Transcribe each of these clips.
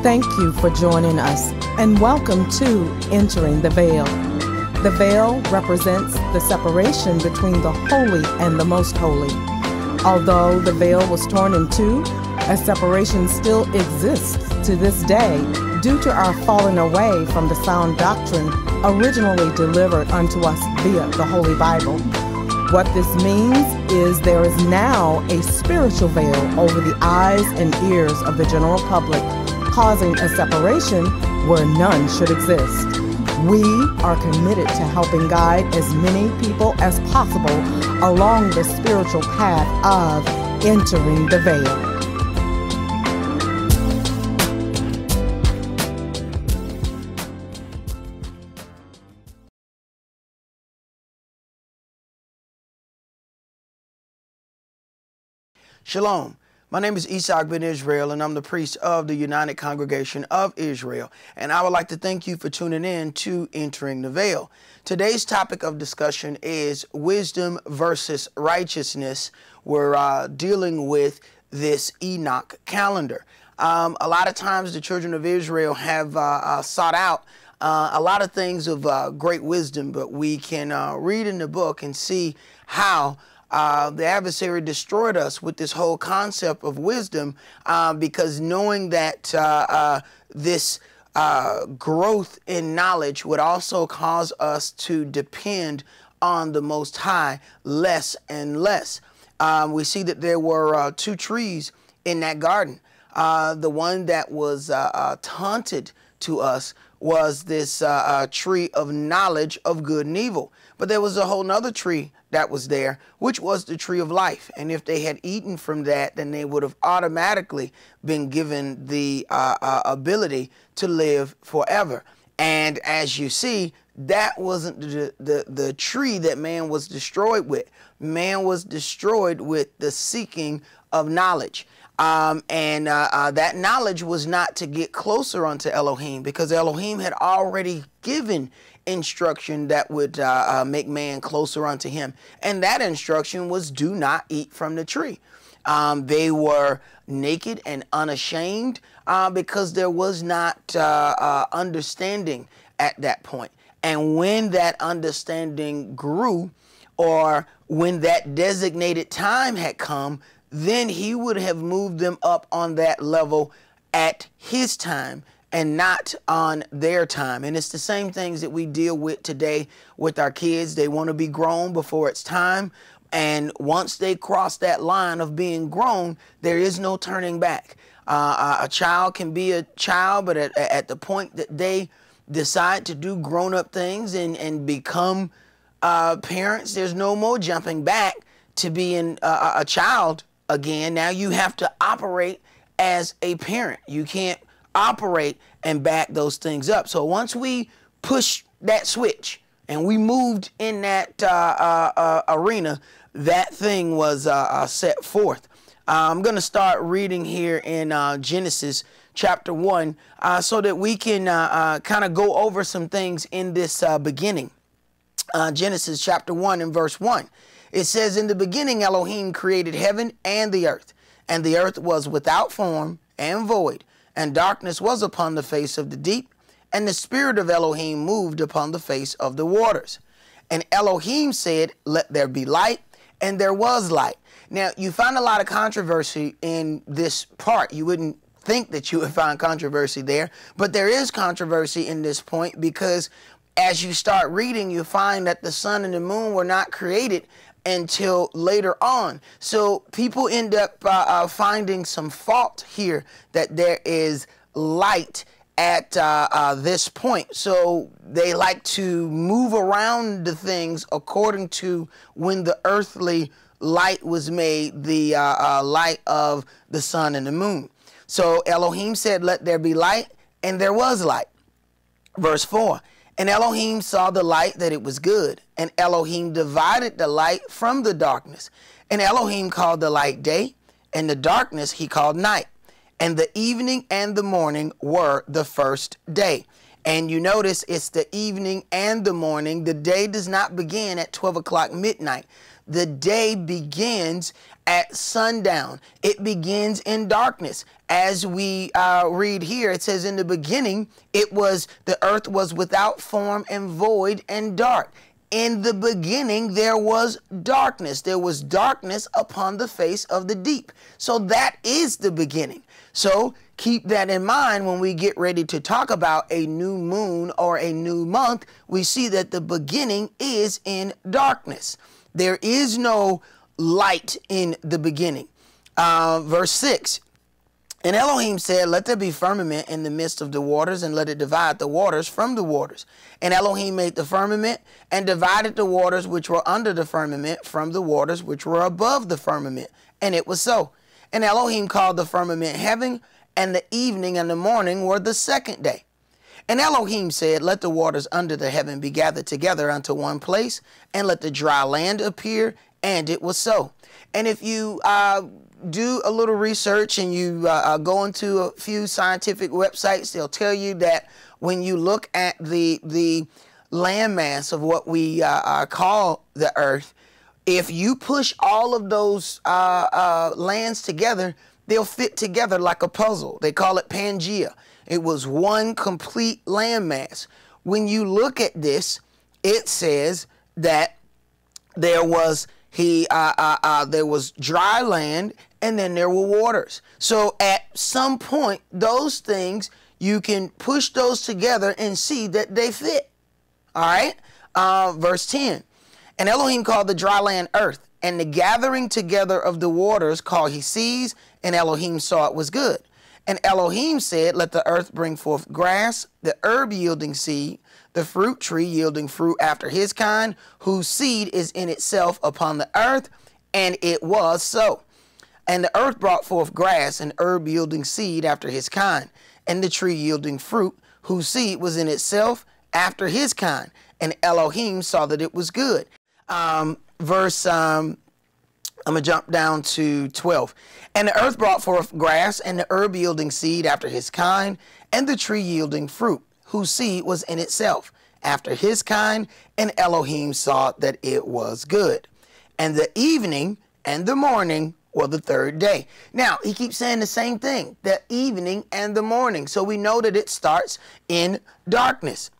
Thank you for joining us, and welcome to Entering the Veil. The veil represents the separation between the holy and the most holy. Although the veil was torn in two, a separation still exists to this day due to our falling away from the sound doctrine originally delivered unto us via the Holy Bible. What this means is there is now a spiritual veil over the eyes and ears of the general public, causing a separation where none should exist. We are committed to helping guide as many people as possible along the spiritual path of entering the veil. Shalom. My name is Enoch ben Israel, and I'm the priest of the United Congregation of Israel. And I would like to thank you for tuning in to Entering the Veil. Today's topic of discussion is wisdom versus righteousness. We're dealing with this Enoch calendar. A lot of times the children of Israel have sought out a lot of things of great wisdom, but we can read in the book and see how the adversary destroyed us with this whole concept of wisdom, because knowing that this growth in knowledge would also cause us to depend on the Most High less and less. We see that there were two trees in that garden. The one that was taunted to us was this tree of knowledge of good and evil. But there was a whole nother tree that was there, which was the tree of life. And if they had eaten from that, then they would have automatically been given the ability to live forever. And as you see, that wasn't the tree that man was destroyed with. Man was destroyed with the seeking of knowledge. That knowledge was not to get closer unto Elohim, because Elohim had already given instruction that would make man closer unto him. And that instruction was, do not eat from the tree. They were naked and unashamed because there was not understanding at that point. And when that understanding grew, or when that designated time had come, then he would have moved them up on that level at his time and not on their time. And it's the same things that we deal with today with our kids. They want to be grown before it's time. And once they cross that line of being grown, there is no turning back. A child can be a child, but at the point that they decide to do grown-up things and become parents, there's no more jumping back to being a child again. Now you have to operate as a parent. You can't operate and back those things up. So once we push that switch and we moved in that arena, that thing was set forth. I'm going to start reading here in Genesis chapter 1 so that we can kind of go over some things in this beginning. Genesis chapter 1 and verse 1. It says, in the beginning Elohim created heaven and the earth was without form and void, and darkness was upon the face of the deep, and the spirit of Elohim moved upon the face of the waters. And Elohim said, let there be light, and there was light. Now, you find a lot of controversy in this part. You wouldn't think that you would find controversy there, but there is controversy in this point, because as you start reading, you find that the sun and the moon were not created until later on. So people end up finding some fault here that there is light at this point. So they like to move around the things according to when the earthly light was made, the light of the sun and the moon. So Elohim said, let there be light, and there was light. Verse 4. And Elohim saw the light that it was good, and Elohim divided the light from the darkness. And Elohim called the light day, and the darkness he called night. And the evening and the morning were the first day. And you notice it's the evening and the morning. The day does not begin at 12 o'clock midnight. The day begins at sundown. It begins in darkness. As we read here, it says, in the beginning, the earth was without form and void and dark. In the beginning, there was darkness. There was darkness upon the face of the deep. So that is the beginning. So keep that in mind when we get ready to talk about a new moon or a new month. We see that the beginning is in darkness. There is no light in the beginning. Verse 6. And Elohim said, let there be firmament in the midst of the waters, and let it divide the waters from the waters. And Elohim made the firmament and divided the waters which were under the firmament from the waters which were above the firmament. And it was so. And Elohim called the firmament heaven, and the evening and the morning were the second day. And Elohim said, let the waters under the heaven be gathered together unto one place, and let the dry land appear. And it was so. And if you do a little research and you go into a few scientific websites, they'll tell you that when you look at the landmass of what we call the earth, if you push all of those lands together, they'll fit together like a puzzle. They call it Pangea. It was one complete landmass. When you look at this, it says that there was dry land, and then there were waters. So at some point, those things, you can push those together and see that they fit. All right. Verse 10. And Elohim called the dry land earth, and the gathering together of the waters called he seas, and Elohim saw it was good. And Elohim said, let the earth bring forth grass, the herb yielding seed, the fruit tree yielding fruit after his kind, whose seed is in itself upon the earth. And it was so. And the earth brought forth grass and herb yielding seed after his kind, and the tree yielding fruit, whose seed was in itself after his kind. And Elohim saw that it was good. I'm going to jump down to 12. And the earth brought forth grass and the herb yielding seed after his kind, and the tree yielding fruit, whose seed was in itself after his kind. And Elohim saw that it was good. And the evening and the morning were the third day. Now, he keeps saying the same thing, the evening and the morning. So we know that it starts in darkness.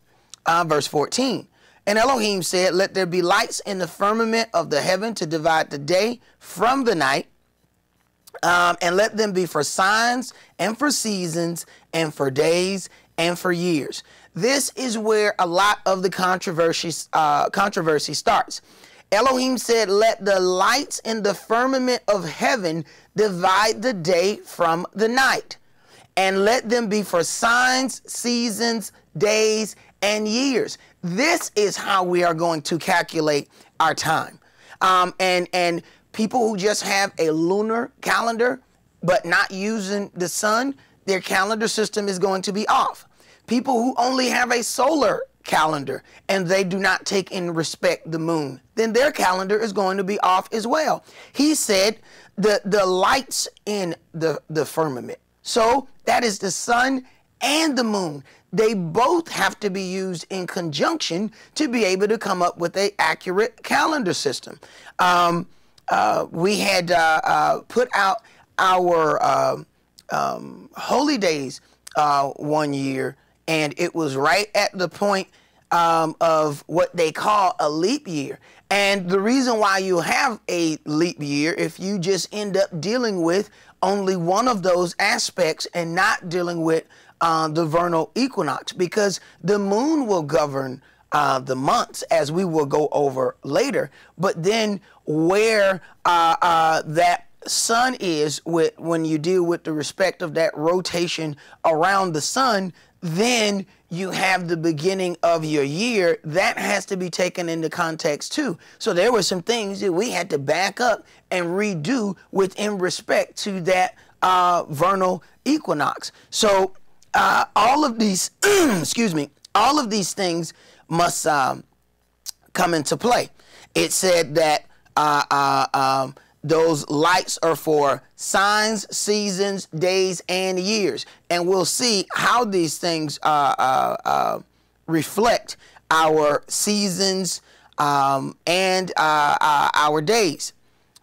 Verse 14. And Elohim said, let there be lights in the firmament of the heaven to divide the day from the night, and let them be for signs and for seasons and for days and for years. This is where a lot of the controversy starts. Elohim said, let the lights in the firmament of heaven divide the day from the night, and let them be for signs, seasons, days, and years. This is how we are going to calculate our time. And people who just have a lunar calendar but not using the sun, their calendar system is going to be off. People who only have a solar calendar and they do not take in respect the moon, then their calendar is going to be off as well. He said the lights in the firmament. So that is the sun and the moon. They both have to be used in conjunction to be able to come up with an accurate calendar system. We had put out our holy days one year, and it was right at the point of what they call a leap year. And the reason why you have a leap year, if you just end up dealing with only one of those aspects and not dealing with the vernal equinox, because the moon will govern the months, as we will go over later. But then where that sun is when you deal with the respect of that rotation around the sun, then you have the beginning of your year. That has to be taken into context too. So there were some things that we had to back up and redo within respect to that vernal equinox. So all of these, excuse me, all of these things must come into play. It said that Those lights are for signs, seasons, days, and years. And we'll see how these things reflect our seasons and our days.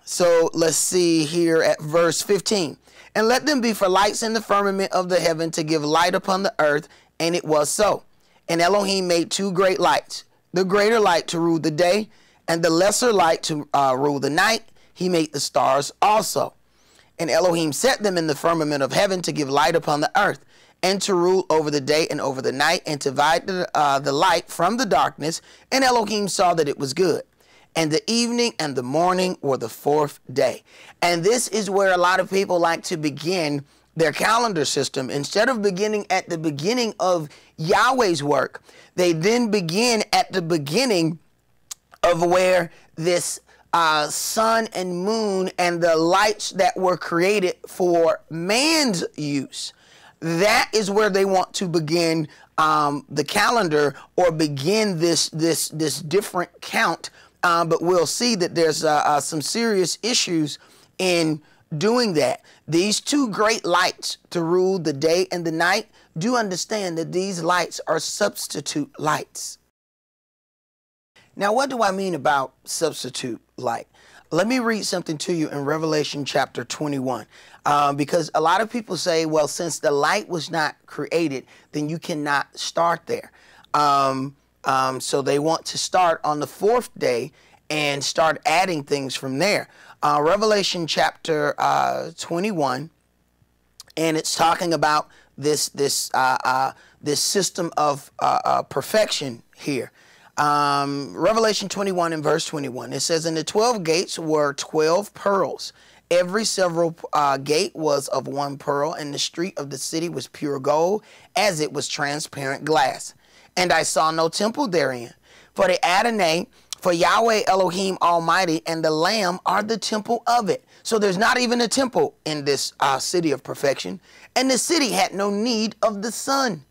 So let's see here at verse 15. And let them be for lights in the firmament of the heaven to give light upon the earth. And it was so. And Elohim made two great lights, the greater light to rule the day, and the lesser light to rule the night. He made the stars also. And Elohim set them in the firmament of heaven to give light upon the earth, and to rule over the day and over the night, and to divide the light from the darkness. And Elohim saw that it was good. And the evening and the morning were the fourth day. And this is where a lot of people like to begin their calendar system. Instead of beginning at the beginning of Yahweh's work, they then begin at the beginning of where this sun and moon and the lights that were created for man's use. That is where they want to begin the calendar, or begin this different count. But we'll see that there's some serious issues in doing that. These two great lights to rule the day and the night, do understand that these lights are substitute lights. Now, what do I mean about substitute light? Let me read something to you in Revelation chapter 21, because a lot of people say, well, since the light was not created, then you cannot start there. So they want to start on the fourth day and start adding things from there. Revelation chapter 21, and it's talking about this system of perfection here. Revelation 21 and verse 21, it says, and the 12 gates were 12 pearls. Every several gate was of one pearl, and the street of the city was pure gold, as it was transparent glass. And I saw no temple therein, for the Adonai, for Yahweh Elohim Almighty and the Lamb are the temple of it. So there's not even a temple in this city of perfection. And the city had no need of the sun,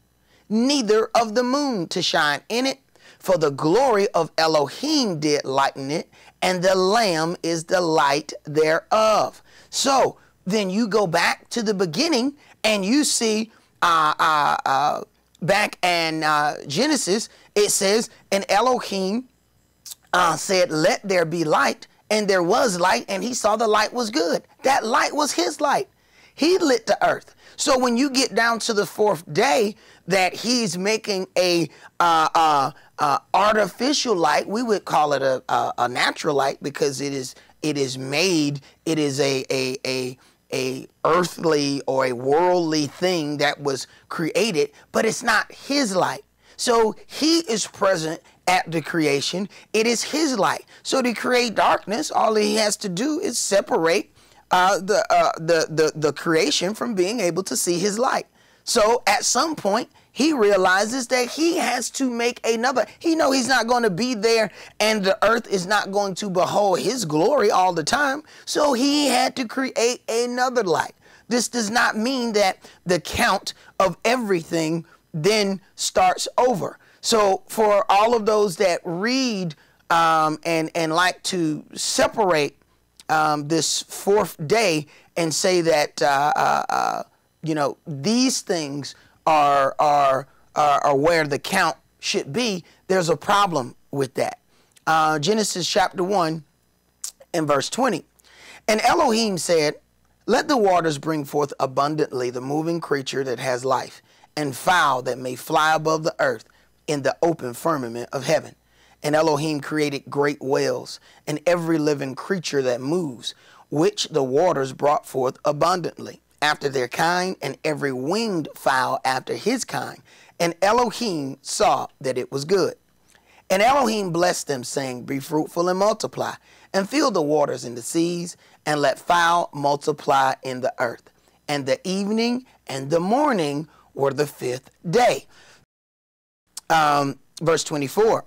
neither of the moon to shine in it, for the glory of Elohim did lighten it, and the Lamb is the light thereof. So then you go back to the beginning, and you see back in Genesis, it says, and Elohim said, let there be light, and there was light, and he saw the light was good. That light was his light. He lit the earth. So when you get down to the fourth day, that he's making a artificial light, we would call it a natural light, because it is made, it is a earthly or a worldly thing that was created, but it's not his light. So he is present at the creation. It is his light. So to create darkness, all he has to do is separate the creation from being able to see his light. So at some point, he realizes that he has to make another. He knows he's not going to be there, and the earth is not going to behold his glory all the time. So he had to create another light. This does not mean that the count of everything then starts over. So for all of those that read and like to separate this fourth day and say that these things are where the count should be, there's a problem with that. Genesis chapter 1 and verse 20. And Elohim said, let the waters bring forth abundantly the moving creature that has life, and fowl that may fly above the earth in the open firmament of heaven. And Elohim created great whales, and every living creature that moves, which the waters brought forth abundantly, after their kind, and every winged fowl after his kind. And Elohim saw that it was good. And Elohim blessed them, saying, be fruitful and multiply, and fill the waters in the seas, and let fowl multiply in the earth. And the evening and the morning were the fifth day. Verse 24.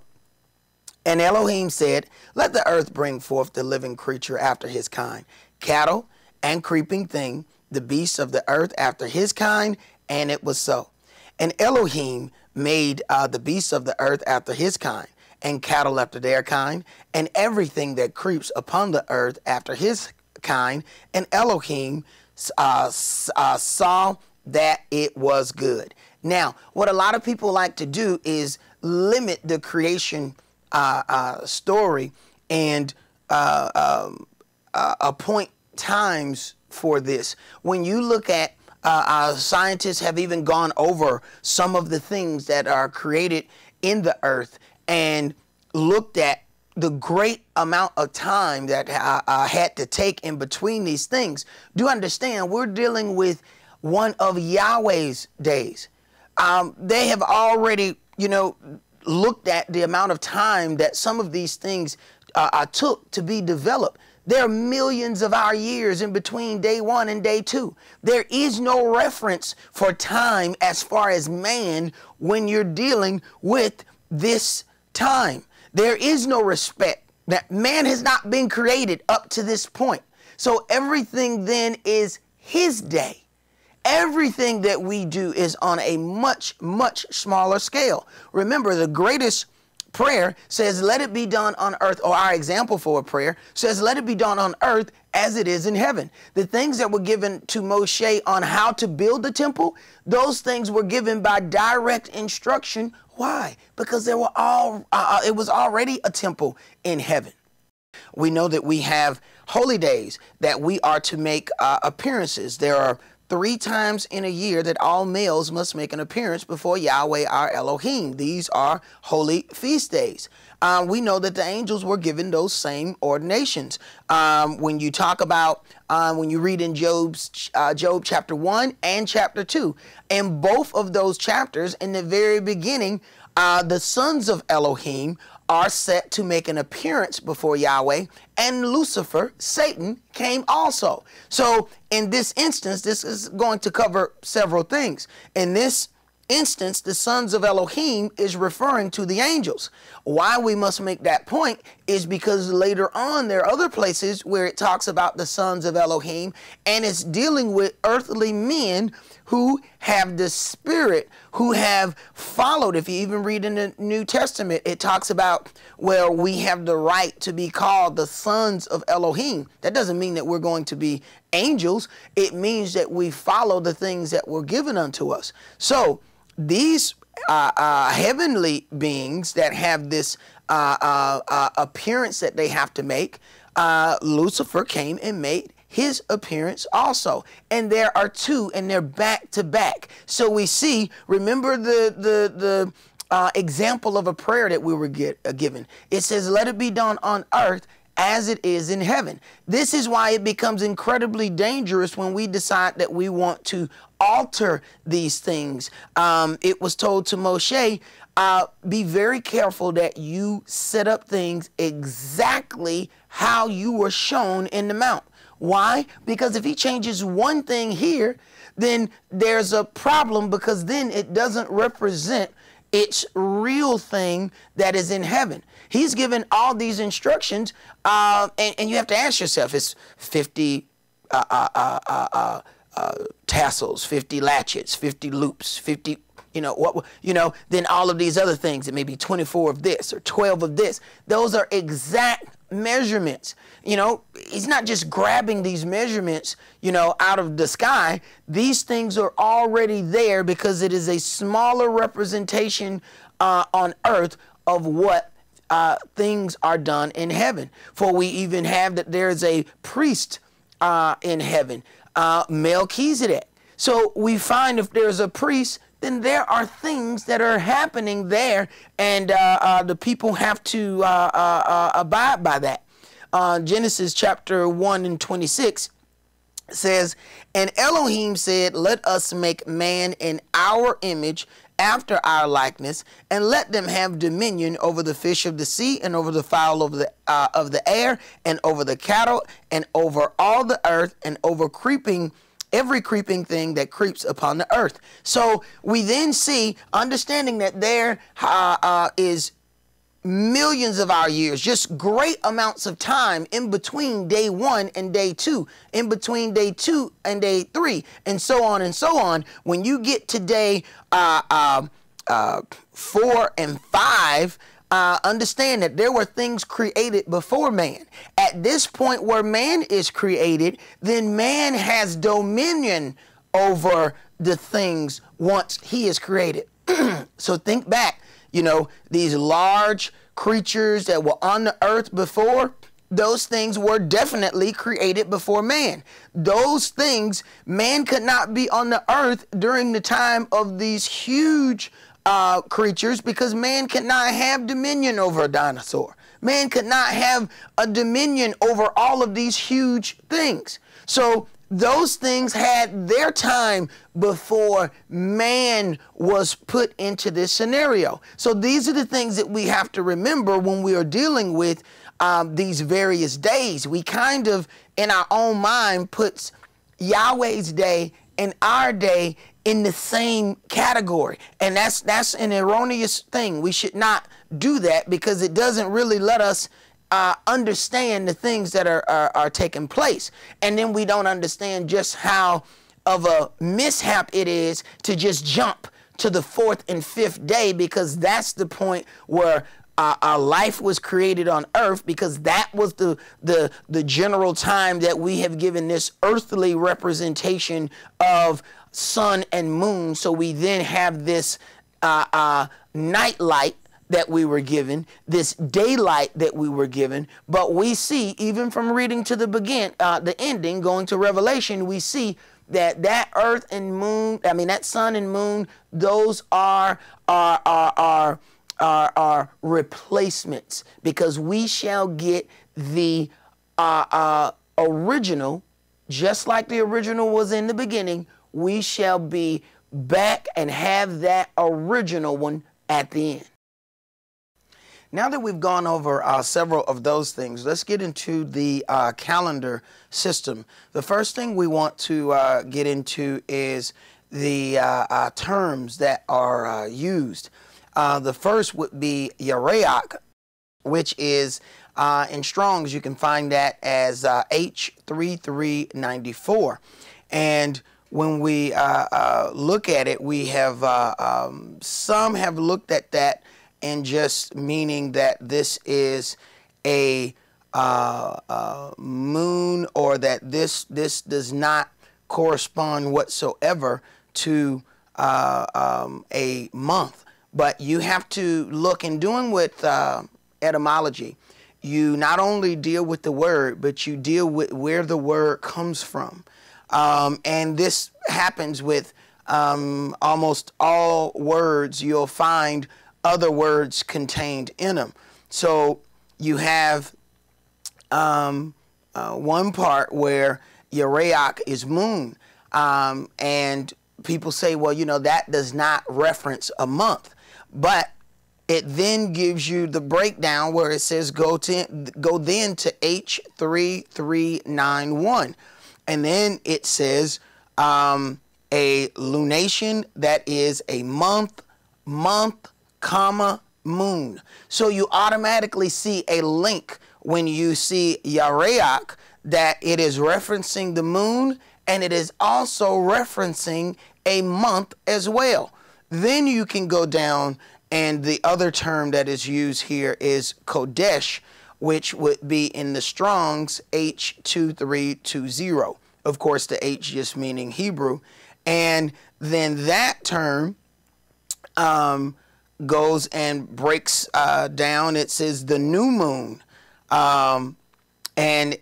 And Elohim said, let the earth bring forth the living creature after his kind, cattle and creeping thing, the beasts of the earth after his kind, and it was so. And Elohim made the beasts of the earth after his kind, and cattle after their kind, and everything that creeps upon the earth after his kind, and Elohim saw that it was good. Now, what a lot of people like to do is limit the creation story and appoint times for this. When you look at scientists have even gone over some of the things that are created in the earth and looked at the great amount of time that had to take in between these things. Do understand, we're dealing with one of Yahweh's days. They have already, looked at the amount of time that some of these things took to be developed. There are millions of our years in between day one and day two. There is no reference for time as far as man when you're dealing with this time. There is no respect. That man has not been created up to this point. So everything then is his day. Everything that we do is on a much, much smaller scale. Remember, the greatest prayer says, let it be done on earth, or our example for a prayer says, let it be done on earth as it is in heaven. The things that were given to Moche on how to build the temple, those things were given by direct instruction. Why? Because it was already a temple in heaven. We know that we have holy days that we are to make appearances. There are 3 times in a year that all males must make an appearance before Yahweh our Elohim. These are holy feast days. We know that the angels were given those same ordinations. When you talk about, when you read in Job chapter 1 and chapter 2, in both of those chapters, in the very beginning, the sons of Elohim are set to make an appearance before Yahweh, and Lucifer, Satan, came also. So in this instance, this is going to cover several things. In this instance, the sons of Elohim is referring to the angels. Why we must make that point is because later on there are other places where it talks about the sons of Elohim, and it's dealing with earthly men who have the spirit, who have followed. If you even read in the New Testament, it talks about, well, we have the right to be called the sons of Elohim. That doesn't mean that we're going to be angels. It means that we follow the things that were given unto us. So these heavenly beings that have this appearance that they have to make, Lucifer came and made his appearance also. And there are 2, and they're back to back. So we see, remember the example of a prayer that we were given. It says, let it be done on earth as it is in heaven. This is why it becomes incredibly dangerous when we decide that we want to alter these things. It was told to Moche, be very careful that you set up things exactly how you were shown in the mount. Why? Because if he changes one thing here, then there's a problem, because then it doesn't represent its real thing that is in heaven. He's given all these instructions, and you have to ask yourself, it's 50 tassels, 50 latchets, 50 loops, 50, then all of these other things, it may be 24 of this or 12 of this. Those are exact measurements. He's not just grabbing these measurements, out of the sky. These things are already there because it is a smaller representation on earth of what things are done in heaven. For we even have that there is a priest in heaven, Melchizedek. So we find if there's a priest, then there are things that are happening there, and the people have to abide by that. Genesis chapter 1 and 26 says, and Elohim said, let us make man in our image, after our likeness, and let them have dominion over the fish of the sea, and over the fowl of the air, and over the cattle, and over all the earth, and over every creeping thing that creeps upon the earth. So we then see, understanding that there is millions of our years, just great amounts of time in between day 1 and day 2, in between day 2 and day 3, and so on and so on. When you get to day 4 and 5, understand that there were things created before man. At this point where man is created, then man has dominion over the things once he is created. So think back, you know, these large creatures that were on the earth before, those things were definitely created before man. Those things, man could not be on the earth during the time of these huge creatures, because man could not have dominion over a dinosaur. Man could not have a dominion over all of these huge things. So those things had their time before man was put into this scenario. So these are the things that we have to remember when we are dealing with these various days. We kind of, in our own mind, puts Yahweh's day and our day in the same category. And that's an erroneous thing. We should not do that, because it doesn't really let us understand the things that are taking place. And then we don't understand just how of a mishap it is to just jump to the 4th and 5th day, because that's the point where our life was created on earth, because that was the general time that we have given this earthly representation of sun and moon. So we then have this night light that we were given, this daylight that we were given. But we see, even from reading to the ending, going to Revelation, we see that earth and moon, I mean that sun and moon, those are replacements, because we shall get the original, just like the original was in the beginning. We shall be back and have that original one at the end. Now that we've gone over several of those things, let's get into the calendar system. The first thing we want to get into is the terms that are used. The first would be Yareach, which is in Strong's, you can find that as H3394. And when we look at it, we have some have looked at that and just meaning that this is a moon, or that this does not correspond whatsoever to a month. But you have to look, in doing with etymology, you not only deal with the word, but you deal with where the word comes from. And this happens with almost all words. You'll find other words contained in them. So you have one part where Yareach is moon, and people say, well, you know, that does not reference a month. But it then gives you the breakdown where it says go then to H3391, and then it says a lunation, that is a month, comma, moon. So you automatically see a link when you see Yareach, that it is referencing the moon, and it is also referencing a month as well. Then you can go down, and the other term that is used here is Kodesh, which would be in the Strong's H2320. Of course, the H just meaning Hebrew. And then that term goes and breaks down. It says the new moon. And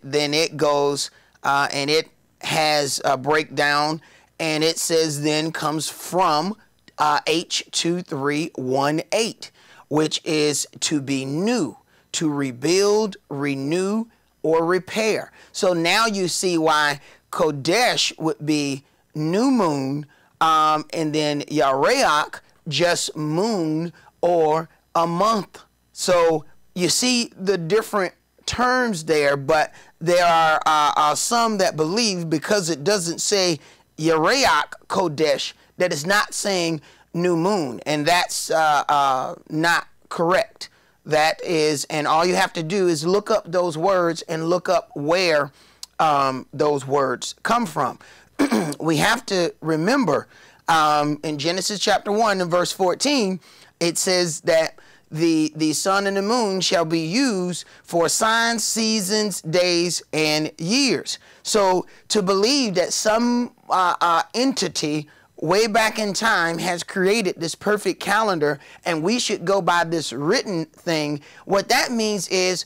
then it goes and it has a breakdown, and it says then comes from H2318, which is to be new, to rebuild, renew, or repair. So now you see why Kodesh would be new moon, and then Yareach just moon or a month. So you see the different terms there, but there are some that believe, because it doesn't say Yareach Kodesh, that it's not saying new moon, and that's not correct. That is, and all you have to do is look up those words and look up where those words come from. We have to remember in Genesis chapter 1 and verse 14, it says that the sun and the moon shall be used for signs, seasons, days, and years. So to believe that some entity way back in time has created this perfect calendar and we should go by this written thing, what that means is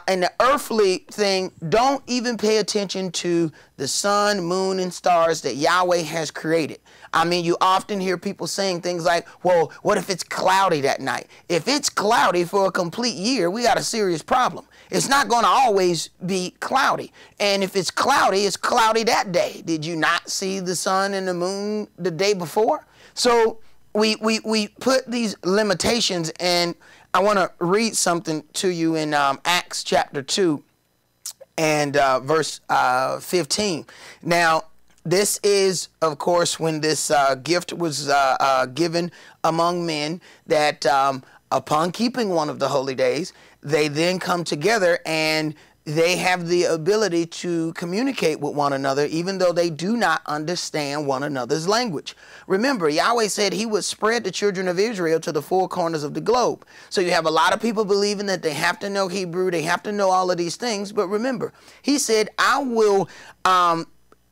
in the earthly thing, don't even pay attention to the sun, moon, and stars that Yahweh has created. I mean, you often hear people saying things like, well, what if it's cloudy that night? If it's cloudy for a complete year, we got a serious problem. It's not going to always be cloudy. And if it's cloudy that day. Did you not see the sun and the moon the day before? So we put these limitations, and I want to read something to you in Acts chapter 2 and verse 15. Now, this is, of course, when this gift was given among men, that upon keeping one of the holy days, they then come together and they have the ability to communicate with one another, even though they do not understand one another's language. Remember, Yahweh said he would spread the children of Israel to the four corners of the globe. So you have a lot of people believing that they have to know Hebrew, they have to know all of these things. But remember, he said, I will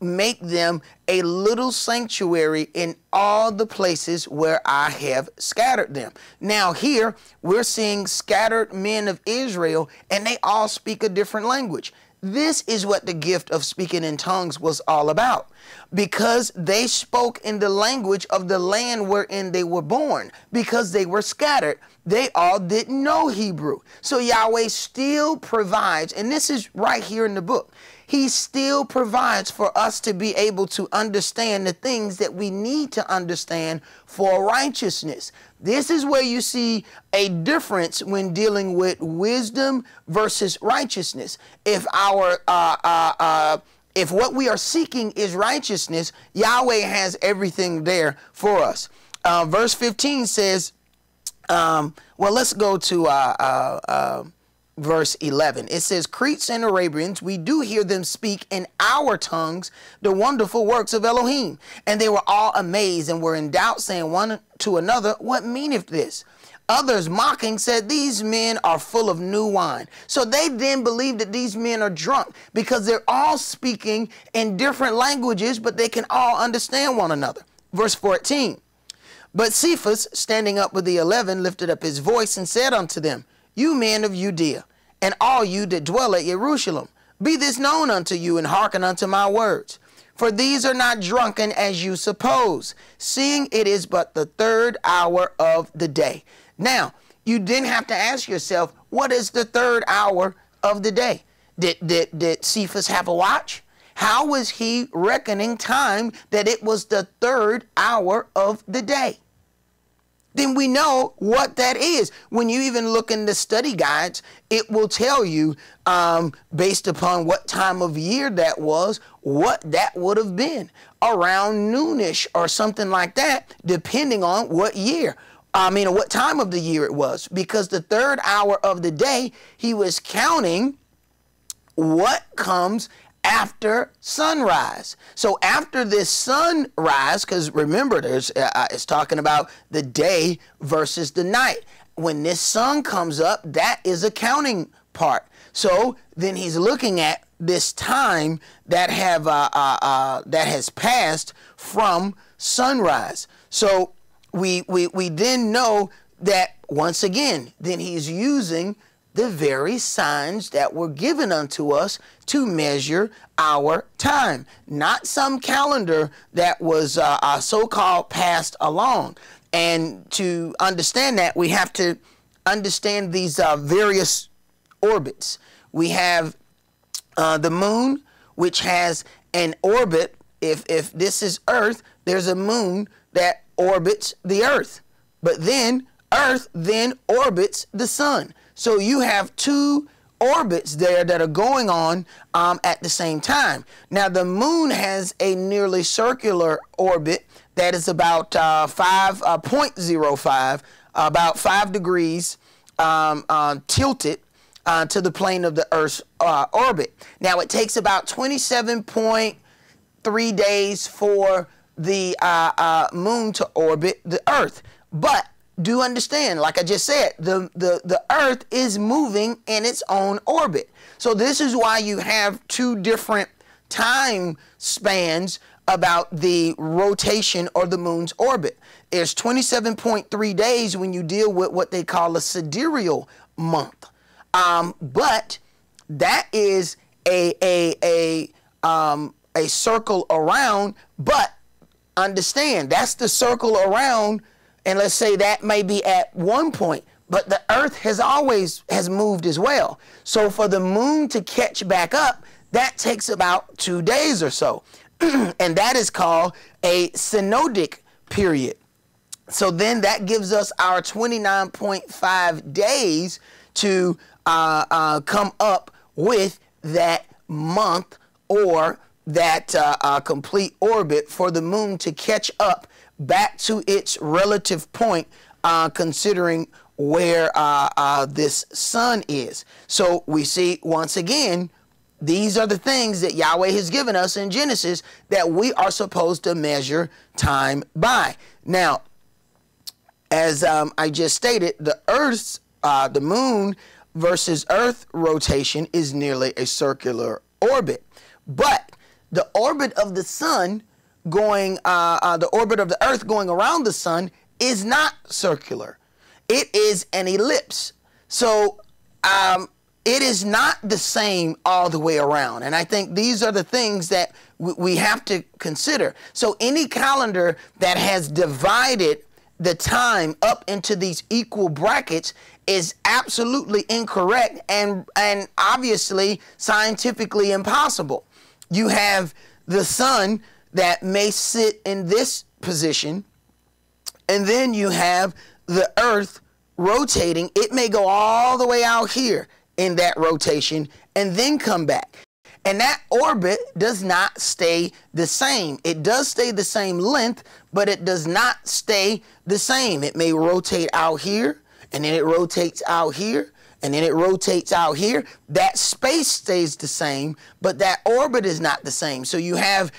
make them a little sanctuary in all the places where I have scattered them. Now here we're seeing scattered men of Israel, and they all speak a different language. This is what the gift of speaking in tongues was all about, because they spoke in the language of the land wherein they were born. Because they were scattered, they all didn't know Hebrew. So Yahweh still provides, and this is right here in the book, he still provides for us to be able to understand the things that we need to understand for righteousness. This is where you see a difference when dealing with wisdom versus righteousness. If if what we are seeking is righteousness, Yahweh has everything there for us. Verse 15 says, well, let's go to verse 11. It says, Cretes and Arabians, we do hear them speak in our tongues the wonderful works of Elohim. And they were all amazed and were in doubt, saying one to another, what meaneth this? Others mocking said, these men are full of new wine. So they then believe that these men are drunk, because they're all speaking in different languages, but they can all understand one another. Verse 14. But Cephas, standing up with the 11, lifted up his voice and said unto them, you men of Judea, and all you that dwell at Jerusalem, be this known unto you, and hearken unto my words. For these are not drunken as you suppose, seeing it is but the third hour of the day. Now, you didn't have to ask yourself, what is the third hour of the day? Did Cephas have a watch? How was he reckoning time that it was the third hour of the day? Then we know what that is. When you even look in the study guides, it will tell you, based upon what time of year that was, what that would have been. Around noonish or something like that, depending on what year. What time of the year it was. Because the third hour of the day, he was counting what comes after sunrise. So after this sunrise, because remember, it's talking about the day versus the night. When this sun comes up, that is a counting part. So then he's looking at this time that has passed from sunrise. So we then know that once again, then he's using the very signs that were given unto us to measure our time, not some calendar that was so-called passed along. And to understand that, we have to understand these various orbits. We have the moon, which has an orbit. If this is Earth, there's a moon that orbits the Earth. But then Earth then orbits the sun. So you have two orbits there that are going on at the same time. Now the moon has a nearly circular orbit that is about 5.05, about 5 degrees tilted to the plane of the Earth's orbit. Now it takes about 27.3 days for the moon to orbit the Earth. But do understand, like I just said, the Earth is moving in its own orbit. So this is why you have two different time spans about the rotation or the moon's orbit. There's 27.3 days when you deal with what they call a sidereal month. But that is a circle around, but understand that's the circle around, and let's say that may be at one point, but the Earth has moved as well. So for the moon to catch back up, that takes about 2 days or so. And that is called a synodic period. So then that gives us our 29.5 days to come up with that month or that complete orbit for the moon to catch up back to its relative point, considering where this sun is. So we see once again, these are the things that Yahweh has given us in Genesis that we are supposed to measure time by. Now, as I just stated, the moon versus Earth rotation is nearly a circular orbit. But the orbit of the sun going, the orbit of the Earth going around the sun is not circular. It is an ellipse. So it is not the same all the way around. And I think these are the things that we have to consider. So any calendar that has divided the time up into these equal brackets is absolutely incorrect and obviously scientifically impossible. You have the sun that may sit in this position, and then you have the Earth rotating. It may go all the way out here in that rotation and then come back. And that orbit does not stay the same. It does stay the same length, but it does not stay the same. It may rotate out here, and then it rotates out here, and then it rotates out here. That space stays the same, but that orbit is not the same. So you have,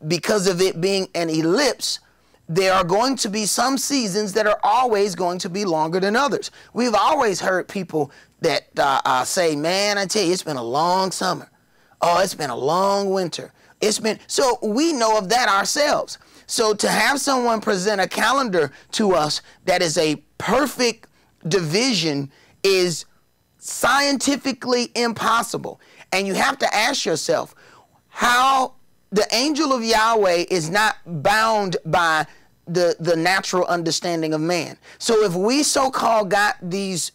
because of it being an ellipse, there are going to be some seasons that are always going to be longer than others. We've always heard people that say, man, I tell you, it's been a long summer. Oh, it's been a long winter. So we know of that ourselves. So to have someone present a calendar to us that is a perfect division is scientifically impossible. And you have to ask yourself how the angel of Yahweh is not bound by the natural understanding of man. So if we so-called got these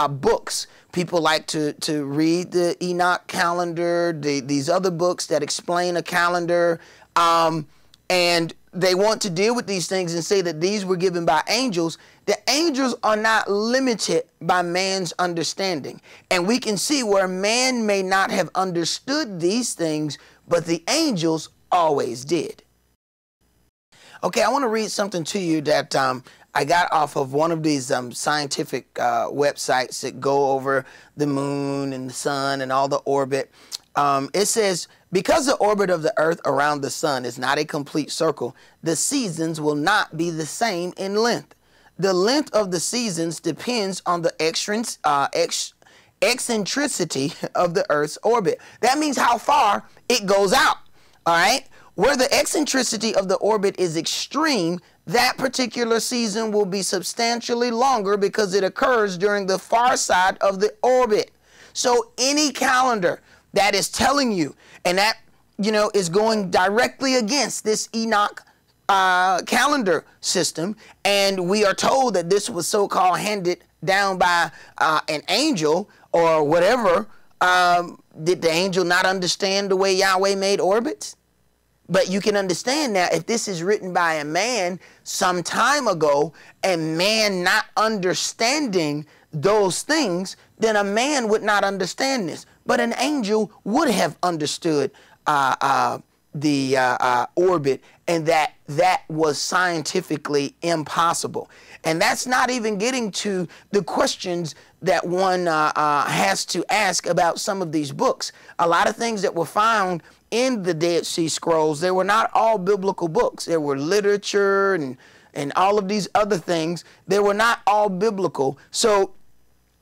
books, people like to read the Enoch Calendar, these other books that explain a calendar, and they want to deal with these things and say that these were given by angels. The angels are not limited by man's understanding. And we can see where man may not have understood these things, but the angels always did. Okay, I want to read something to you that I got off of one of these scientific websites that go over the moon and the sun and all the orbit. It says, because the orbit of the Earth around the sun is not a complete circle, the seasons will not be the same in length. The length of the seasons depends on the eccentricity of the Earth's orbit. That means how far it goes out, all right? Where the eccentricity of the orbit is extreme, that particular season will be substantially longer because it occurs during the far side of the orbit. So any calendar that is telling you, and that, is going directly against this Enoch calendar system, and we are told that this was so-called handed down by an angel or whatever, did the angel not understand the way Yahweh made orbits? But you can understand now, if this is written by a man some time ago and man not understanding those things, then a man would not understand this. But an angel would have understood the orbit, and that was scientifically impossible. And that's not even getting to the questions that one has to ask about some of these books. A lot of things that were found in the Dead Sea Scrolls, they were not all biblical books. There were literature and all of these other things, they were not all biblical. So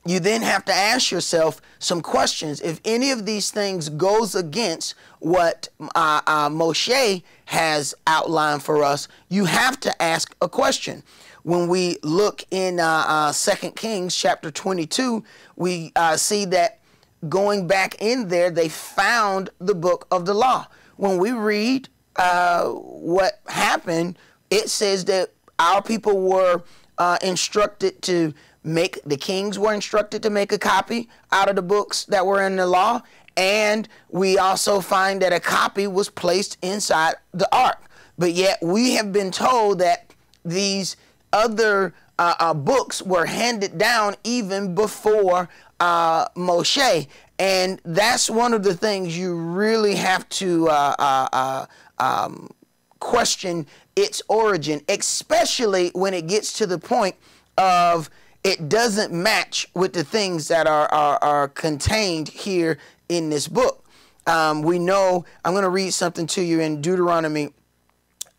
you then have to ask yourself some questions. If any of these things goes against what Moche has outlined for us, you have to ask a question. When we look in 2 Kings chapter 22, we see that going back in there, they found the book of the law. When we read what happened, it says that our people were instructed to the kings were instructed to make a copy out of the books that were in the law. And we also find that a copy was placed inside the ark. But yet we have been told that these other books were handed down even before Moche. And that's one of the things you really have to question its origin, especially when it gets to the point of it doesn't match with the things that are contained here in this book. We know, I'm going to read something to you in Deuteronomy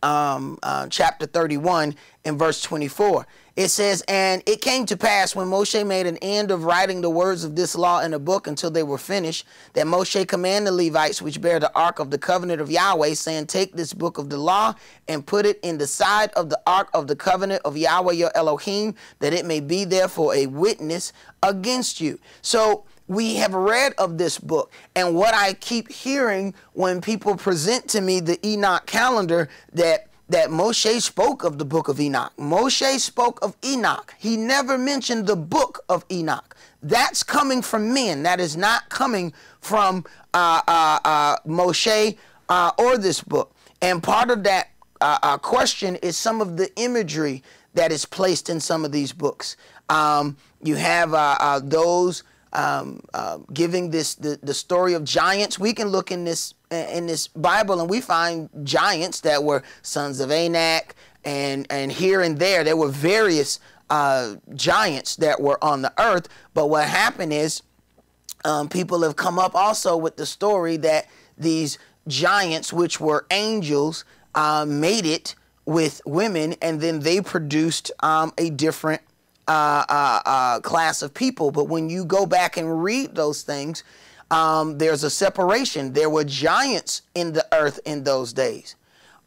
chapter 31 and verse 24. It says, "And it came to pass when Moche made an end of writing the words of this law in a book until they were finished, that Moche commanded the Levites which bear the ark of the covenant of Yahweh, saying, Take this book of the law and put it in the side of the ark of the covenant of Yahweh your Elohim, that it may be there for a witness against you." So we have read of this book, and what I keep hearing when people present to me the Enoch Calendar, that Moche spoke of the Book of Enoch. Moche spoke of Enoch. He never mentioned the Book of Enoch. That's coming from men. That is not coming from Moche or this book. And part of that question is some of the imagery that is placed in some of these books. You have those giving the story of giants. We can look in this Bible and we find giants that were sons of Enoch, and here and there were various giants that were on the earth. But what happened is people have come up also with the story that these giants, which were angels, mated with women, and then they produced a different class of people. But when you go back and read those things, there's a separation. There were giants in the earth in those days.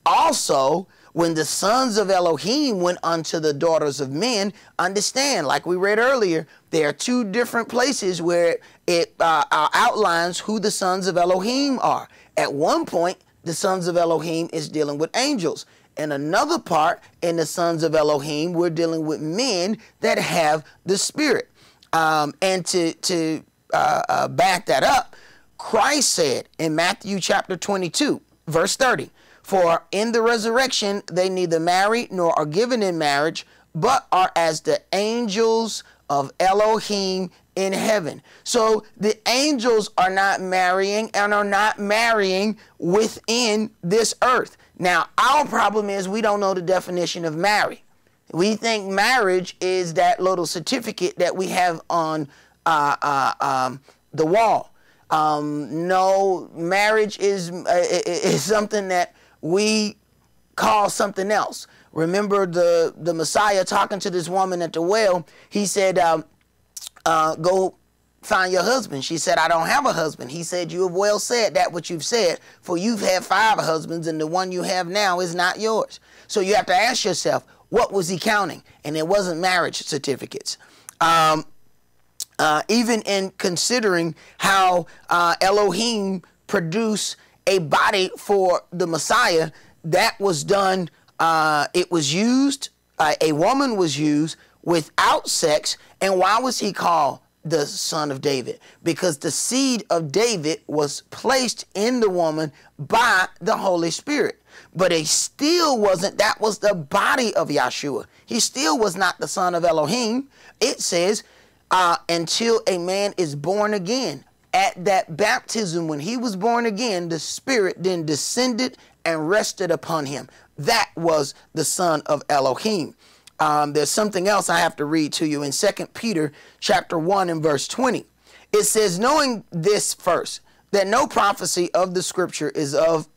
Also, when the sons of Elohim went unto the daughters of men, understand, like we read earlier, there are two different places where it outlines who the sons of Elohim are. At one point, the sons of Elohim is dealing with angels. In another part, in the sons of Elohim, we're dealing with men that have the Spirit. And to back that up, Christ said in Matthew chapter 22, verse 30, "For in the resurrection they neither marry nor are given in marriage, but are as the angels of Elohim in heaven." So the angels are not marrying and are not marrying within this earth. Now, our problem is we don't know the definition of marry. We think marriage is that little certificate that we have on the wall. No, marriage is something that we call something else. Remember the Messiah talking to this woman at the well. He said, go find your husband. She said, "I don't have a husband." He said, "You have well said that what you've said, for you've had 5 husbands, and the one you have now is not yours." So you have to ask yourself, what was he counting? And it wasn't marriage certificates. Even in considering how Elohim produced a body for the Messiah, that was done, it was used, a woman was used without sex. And why was he called the son of David? Because the seed of David was placed in the woman by the Holy Spirit. But he still wasn't, that was the body of Yahshua. He still was not the son of Elohim. It says, until a man is born again. At that baptism, when he was born again, the Spirit then descended and rested upon him. That was the son of Elohim. There's something else I have to read to you in 2 Peter chapter 1 and verse 20. It says, "Knowing this first, that no prophecy of the scripture is of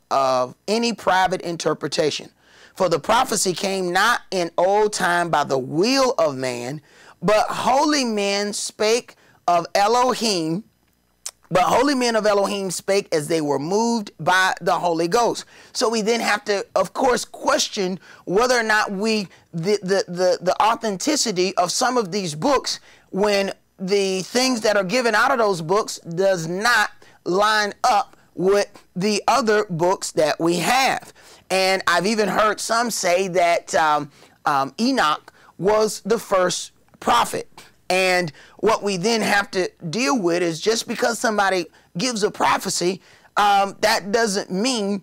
any private interpretation. For the prophecy came not in old time by the will of man, but holy men spake of Elohim. But holy men of Elohim spake as they were moved by the Holy Ghost. So we then have to, of course, question whether or not the authenticity of some of these books, when the things that are given out of those books does not line up with the other books that we have. And I've even heard some say that Enoch was the first prophet. And what we then have to deal with is, just because somebody gives a prophecy, that doesn't mean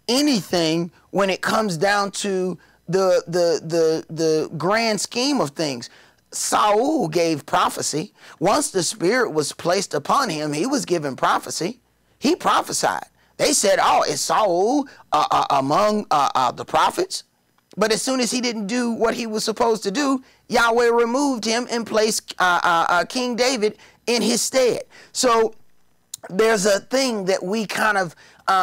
anything when it comes down to the grand scheme of things. Saul gave prophecy. Once the Spirit was placed upon him, he was given prophecy. He prophesied. They said, oh, is Saul among the prophets? But as soon as he didn't do what he was supposed to do, Yahweh removed him and placed King David in his stead. So there's a thing that we kind of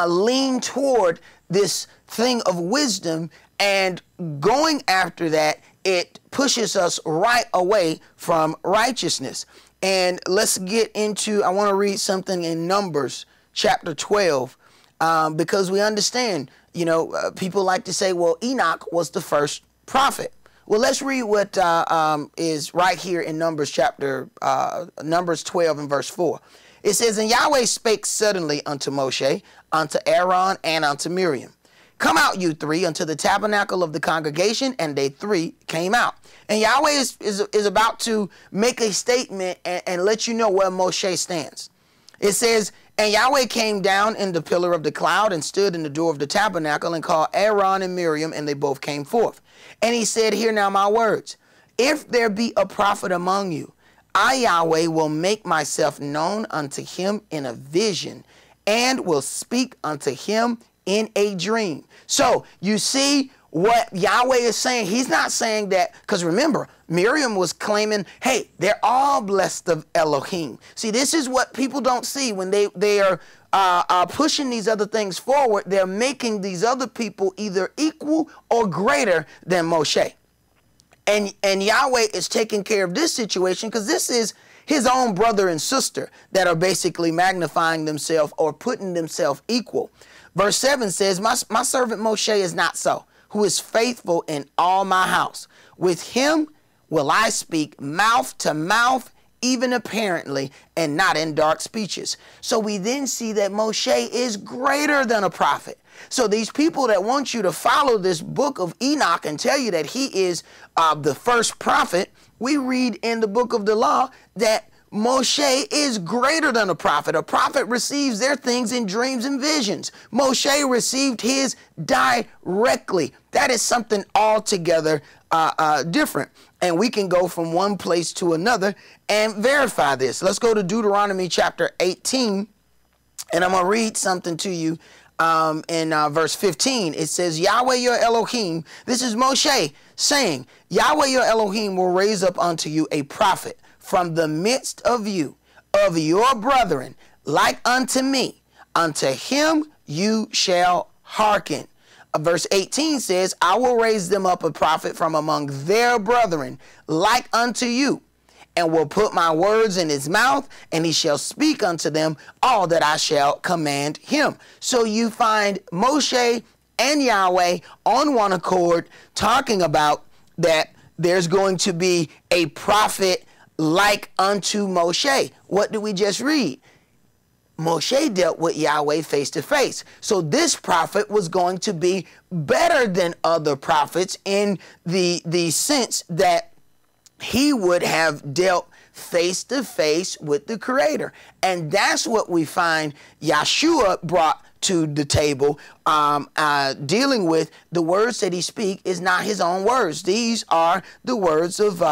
lean toward, this thing of wisdom, and going after that, it pushes us right away from righteousness. And let's get into, I want to read something in Numbers chapter 12, because we understand, you know, people like to say, well, Enoch was the first prophet. Well, let's read what is right here in Numbers chapter, Numbers 12 and verse 4. It says, and Yahweh spake suddenly unto Moche, unto Aaron, and unto Miriam. Come out, you three, unto the tabernacle of the congregation, and they three came out. And Yahweh is about to make a statement and let you know where Moche stands. It says, and Yahweh came down in the pillar of the cloud and stood in the door of the tabernacle and called Aaron and Miriam, and they both came forth. And he said, hear now my words. If there be a prophet among you, I, Yahweh, will make myself known unto him in a vision, and will speak unto him in a dream. So you see what Yahweh is saying. He's not saying that, because remember, Miriam was claiming, hey, they're all blessed of Elohim. See, this is what people don't see when they are pushing these other things forward. They're making these other people either equal or greater than Moche. And Yahweh is taking care of this situation, because this is his own brother and sister that are basically magnifying themselves or putting themselves equal. Verse 7 says, my servant Moche is not so, who is faithful in all my house. With him will I speak mouth to mouth, even apparently, and not in dark speeches. So we then see that Moche is greater than a prophet. So these people that want you to follow this book of Enoch and tell you that he is the first prophet, we read in the book of the law that Moche is greater than a prophet. A prophet receives their things in dreams and visions. Moche received his directly. That is something altogether different. And we can go from one place to another and verify this. Let's go to Deuteronomy chapter 18, and I'm going to read something to you in verse 15. It says, Yahweh your Elohim, this is Moche saying, Yahweh your Elohim will raise up unto you a prophet from the midst of you, of your brethren, like unto me. Unto him you shall hearken. Verse 18 says, I will raise them up a prophet from among their brethren, like unto you, and will put my words in his mouth, and he shall speak unto them all that I shall command him. So you find Moche and Yahweh on one accord talking about that there's going to be a prophet like unto Moche. What did we just read? Moche dealt with Yahweh face to face. So this prophet was going to be better than other prophets in the sense that he would have dealt face to face with the Creator. And that's what we find Yeshua brought to the table, dealing with the words that he speaks is not his own words. These are the words of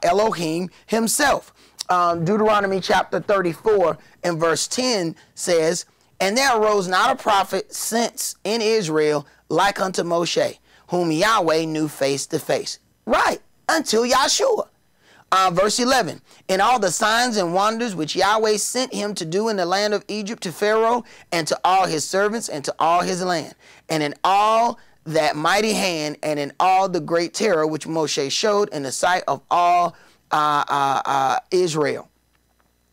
Elohim himself. Deuteronomy chapter 34 and verse 10 says, and there arose not a prophet since in Israel like unto Moche, whom Yahweh knew face to face. Right, until Yeshua. Verse 11, and all the signs and wonders which Yahweh sent him to do in the land of Egypt to Pharaoh and to all his servants and to all his land, and in all that mighty hand and in all the great terror which Moche showed in the sight of all Israel.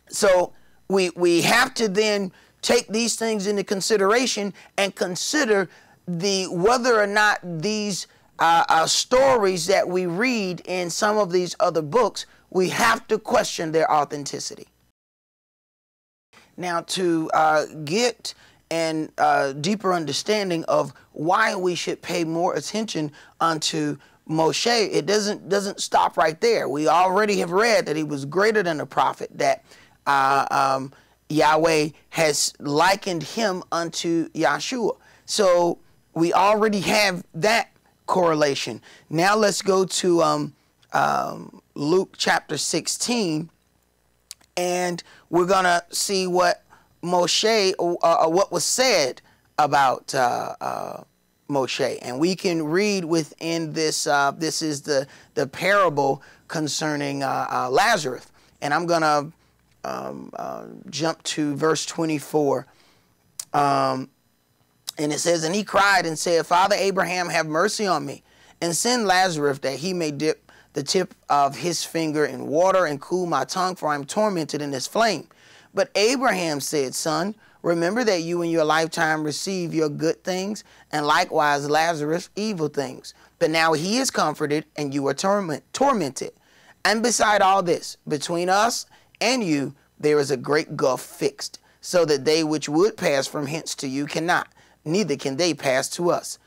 So we have to then take these things into consideration and consider whether or not these stories that we read in some of these other books, we have to question their authenticity. Now, to get an deeper understanding of why we should pay more attention unto Moche, it doesn't stop right there. We already have read that he was greater than a prophet, that Yahweh has likened him unto Yahshua. So we already have that correlation. Now let's go to Luke chapter 16, and we're going to see what Moche, what was said about Moche. And we can read within this, this is the parable concerning Lazarus. And I'm going to jump to verse 24. And it says, and he cried and said, Father Abraham, have mercy on me, and send Lazarus that he may dip the tip of his finger in water and cool my tongue, for I am tormented in this flame. But Abraham said, Son, remember that you in your lifetime receive your good things, and likewise Lazarus evil things. But now he is comforted, and you are tormented. And beside all this, between us and you, there is a great gulf fixed, so that they which would pass from hence to you cannot, neither can they pass to us.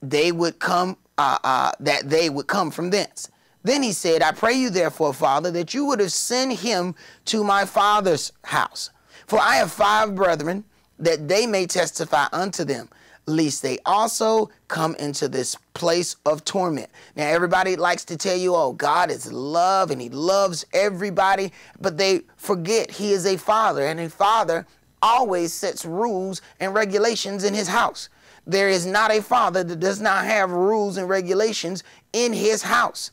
They would come, that they would come from thence. Then he said, I pray you therefore, Father, that you would have sent him to my father's house. For I have 5 brethren, that they may testify unto them, lest they also come into this place of torment. Now, everybody likes to tell you, oh, God is love and he loves everybody, but they forget he is a father, and a father always sets rules and regulations in his house. There is not a father that does not have rules and regulations in his house.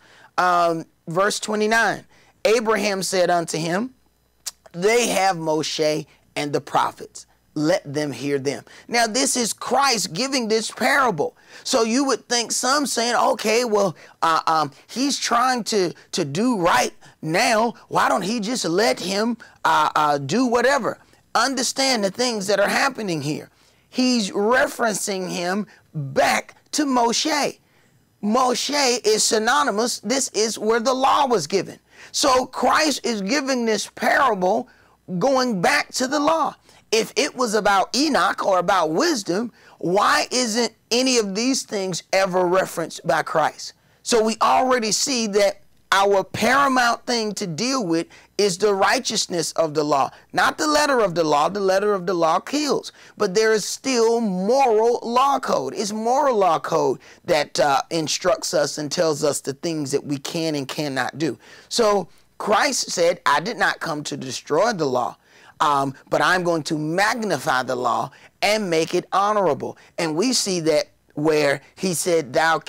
Verse 29, Abraham said unto him, they have Moche and the prophets. Let them hear them. Now, this is Christ giving this parable. So you would think some saying, okay, well, he's trying to do right now. Why don't he just let him do whatever? Understand the things that are happening here. He's referencing him back to Moche. Moche is synonymous. This is where the law was given. So Christ is giving this parable going back to the law. If it was about Enoch or about wisdom, why isn't any of these things ever referenced by Christ? So we already see that our paramount thing to deal with is the righteousness of the law, not the letter of the law. The letter of the law kills, but there is still moral law code. It's moral law code that instructs us and tells us the things that we can and cannot do. So Christ said, I did not come to destroy the law, but I'm going to magnify the law and make it honorable. And we see that where he said, thou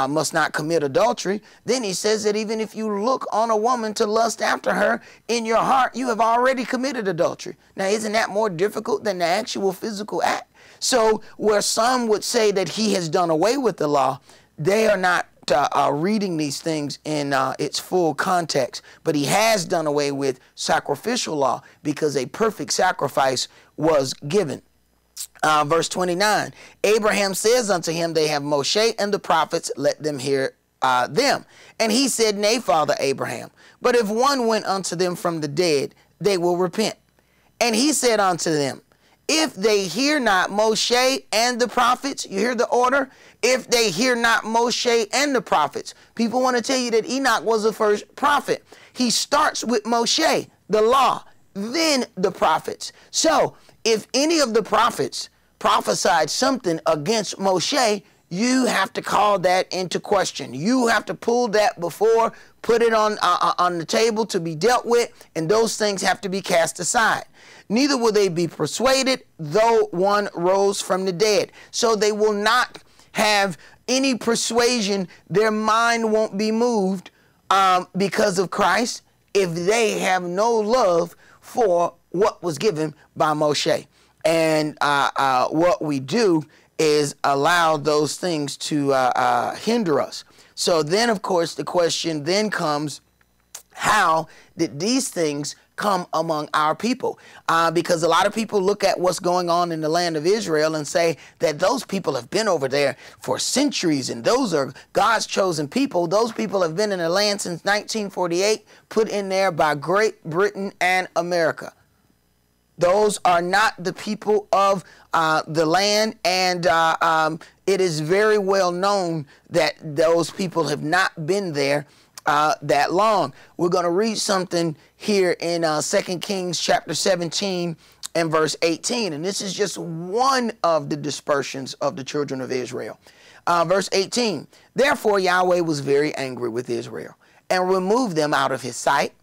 must not commit adultery. Then he says that even if you look on a woman to lust after her in your heart, you have already committed adultery. Now, isn't that more difficult than the actual physical act? So where some would say that he has done away with the law, they are not reading these things in its full context. But he has done away with sacrificial law because a perfect sacrifice was given. Verse 29, Abraham says unto him, they have Moche and the prophets, let them hear them. And he said, nay, Father Abraham, but if one went unto them from the dead, they will repent. And he said unto them, if they hear not Moche and the prophets, you hear the order? If they hear not Moche and the prophets. People want to tell you that Enoch was the first prophet. He starts with Moche, the law, then the prophets. So if any of the prophets prophesied something against Moche, you have to call that into question. You have to pull that before, put it on the table to be dealt with, and those things have to be cast aside. Neither will they be persuaded, though one rose from the dead. So they will not have any persuasion. Their mind won't be moved because of Christ if they have no love for what was given by Moche. And what we do is allow those things to hinder us. So then, of course, the question then comes, how did these things come among our people? Because a lot of people look at what's going on in the land of Israel and say that those people have been over there for centuries and those are God's chosen people. Those people have been in the land since 1948, put in there by Great Britain and America. Those are not the people of the land, and it is very well known that those people have not been there that long. We're going to read something here in 2 Kings chapter 17 and verse 18, and this is just one of the dispersions of the children of Israel. Verse 18, therefore Yahweh was very angry with Israel and removed them out of his sight.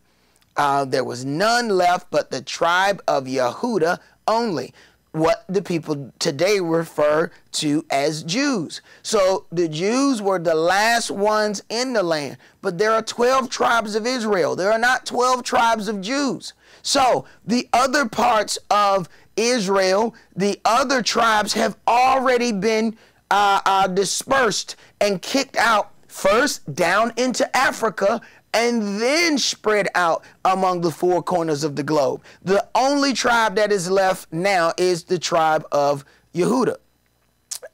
There was none left but the tribe of Yehudah only, what the people today refer to as Jews. So the Jews were the last ones in the land, but there are 12 tribes of Israel. There are not 12 tribes of Jews. So the other parts of Israel, the other tribes have already been dispersed and kicked out, first down into Africa, and then spread out among the four corners of the globe. The only tribe that is left now is the tribe of Yehudah.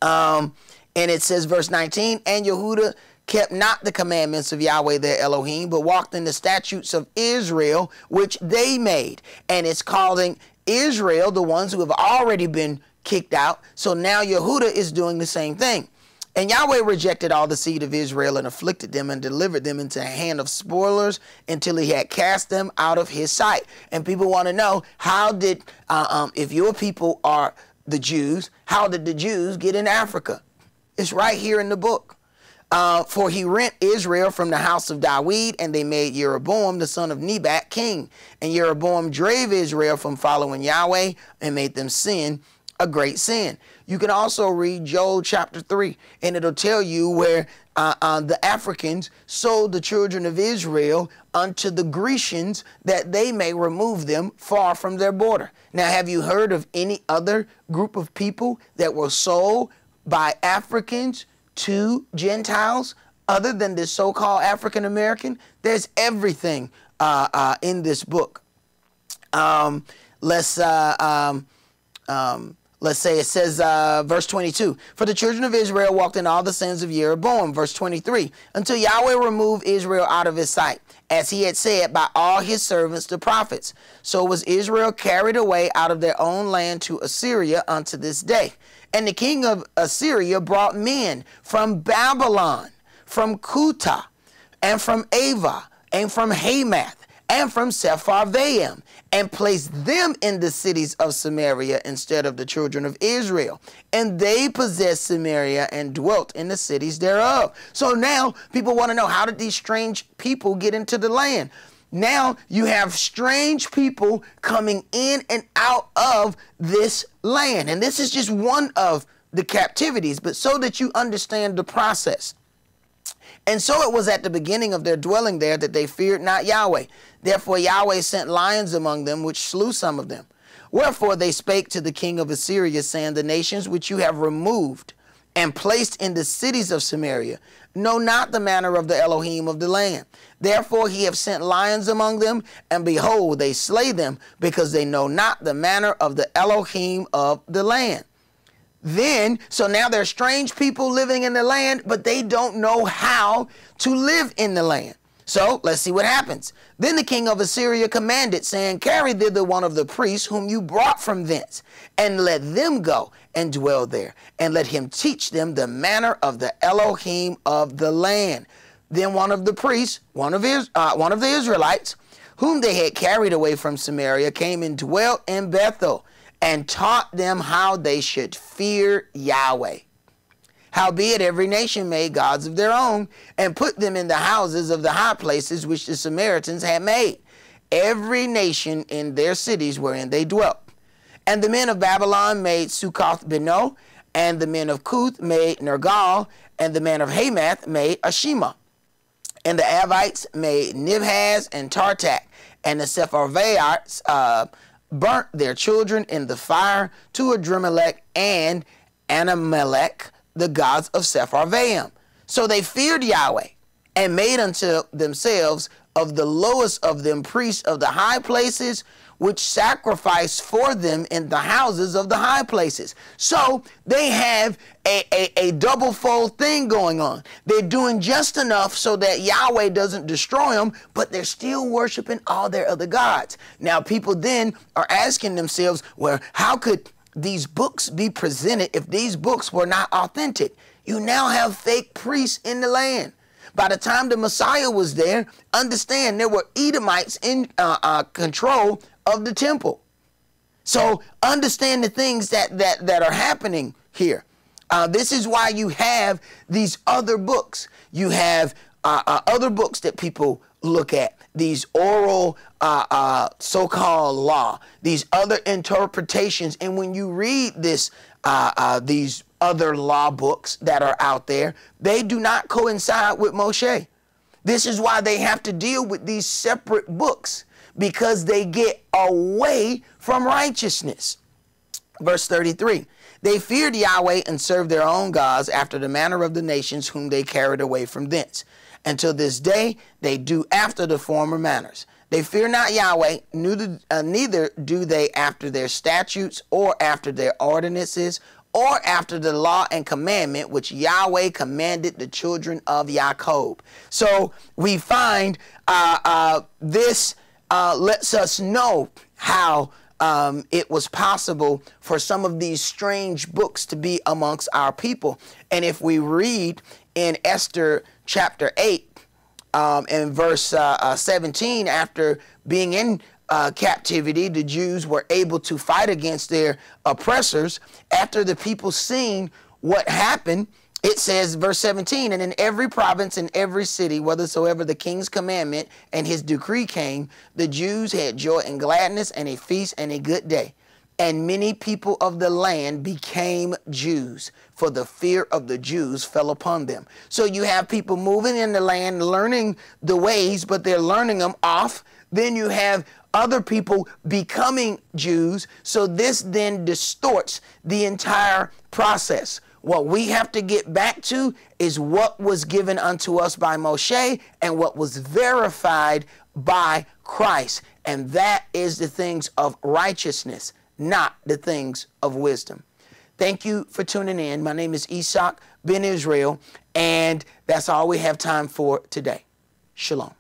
And it says, verse 19, and Yehudah kept not the commandments of Yahweh their Elohim, but walked in the statutes of Israel, which they made. And it's calling Israel the ones who have already been kicked out. So now Yehudah is doing the same thing. And Yahweh rejected all the seed of Israel and afflicted them and delivered them into the hand of spoilers until he had cast them out of his sight. And people want to know, how did, if your people are the Jews, how did the Jews get in Africa? It's right here in the book. For he rent Israel from the house of Dawid, and they made Jeroboam the son of Nebat king. And Jeroboam drave Israel from following Yahweh and made them sin a great sin. You can also read Joel chapter 3, and it'll tell you where the Africans sold the children of Israel unto the Grecians that they may remove them far from their border. Now, have you heard of any other group of people that were sold by Africans to Gentiles other than the so-called African American? There's everything in this book. Let's say it says, verse 22, for the children of Israel walked in all the sins of Jeroboam. Verse 23, until Yahweh removed Israel out of his sight, as he had said by all his servants the prophets. So was Israel carried away out of their own land to Assyria unto this day. And the king of Assyria brought men from Babylon, from Cuthah, and from Ava, and from Hamath, and from Sepharvaim, and placed them in the cities of Samaria instead of the children of Israel. And they possessed Samaria and dwelt in the cities thereof. So now people want to know, how did these strange people get into the land? Now you have strange people coming in and out of this land. And this is just one of the captivities, but so that you understand the process. And so it was at the beginning of their dwelling there that they feared not Yahweh. Therefore Yahweh sent lions among them, which slew some of them. Wherefore they spake to the king of Assyria, saying, the nations which you have removed and placed in the cities of Samaria know not the manner of the Elohim of the land. Therefore he have sent lions among them, and behold, they slay them, because they know not the manner of the Elohim of the land. Then, so now there are strange people living in the land, but they don't know how to live in the land. So let's see what happens. Then the king of Assyria commanded, saying, carry thither one of the priests whom you brought from thence, and let them go and dwell there, and let him teach them the manner of the Elohim of the land. Then one of the priests, one of the Israelites, whom they had carried away from Samaria, came and dwelt in Bethel, and taught them how they should fear Yahweh. Howbeit every nation made gods of their own, and put them in the houses of the high places which the Samaritans had made, every nation in their cities wherein they dwelt. And the men of Babylon made Succoth-Benoth, and the men of Cuth made Nergal, and the men of Hamath made Ashima. And the Avites made Nibhaz and Tartak, and the Sepharvaites burnt their children in the fire to Adrimelech and Anamelech, the gods of Sepharvaim. So they feared Yahweh and made unto themselves of the lowest of them priests of the high places, which sacrifice for them in the houses of the high places. So they have a double-fold thing going on. They're doing just enough so that Yahweh doesn't destroy them, but they're still worshiping all their other gods. Now, people then are asking themselves, well, how could these books be presented if these books were not authentic? You now have fake priests in the land. By the time the Messiah was there, understand there were Edomites in control of the temple. So understand the things that are happening here. This is why you have these other books. You have other books that people look at, these oral so-called law, these other interpretations. And when you read this, these other law books that are out there, they do not coincide with Moche. This is why they have to deal with these separate books, because they get away from righteousness. Verse 33, they feared Yahweh and served their own gods after the manner of the nations whom they carried away from thence. Until this day, they do after the former manners. They fear not Yahweh, neither do they after their statutes or after their ordinances or after the law and commandment which Yahweh commanded the children of Jacob. So we find this lets us know how it was possible for some of these strange books to be amongst our people. And if we read in Esther chapter 8 and verse 17, after being in captivity, the Jews were able to fight against their oppressors. After the people seen what happened, it says, verse 17, and in every province and every city, whithersoever the king's commandment and his decree came, the Jews had joy and gladness and a feast and a good day. And many people of the land became Jews, for the fear of the Jews fell upon them. So you have people moving in the land, learning the ways, but they're learning them off. Then you have other people becoming Jews. So this then distorts the entire process. What we have to get back to is what was given unto us by Moche and what was verified by Christ. And that is the things of righteousness, not the things of wisdom. Thank you for tuning in. My name is Enoch Ben Israel, and that's all we have time for today. Shalom.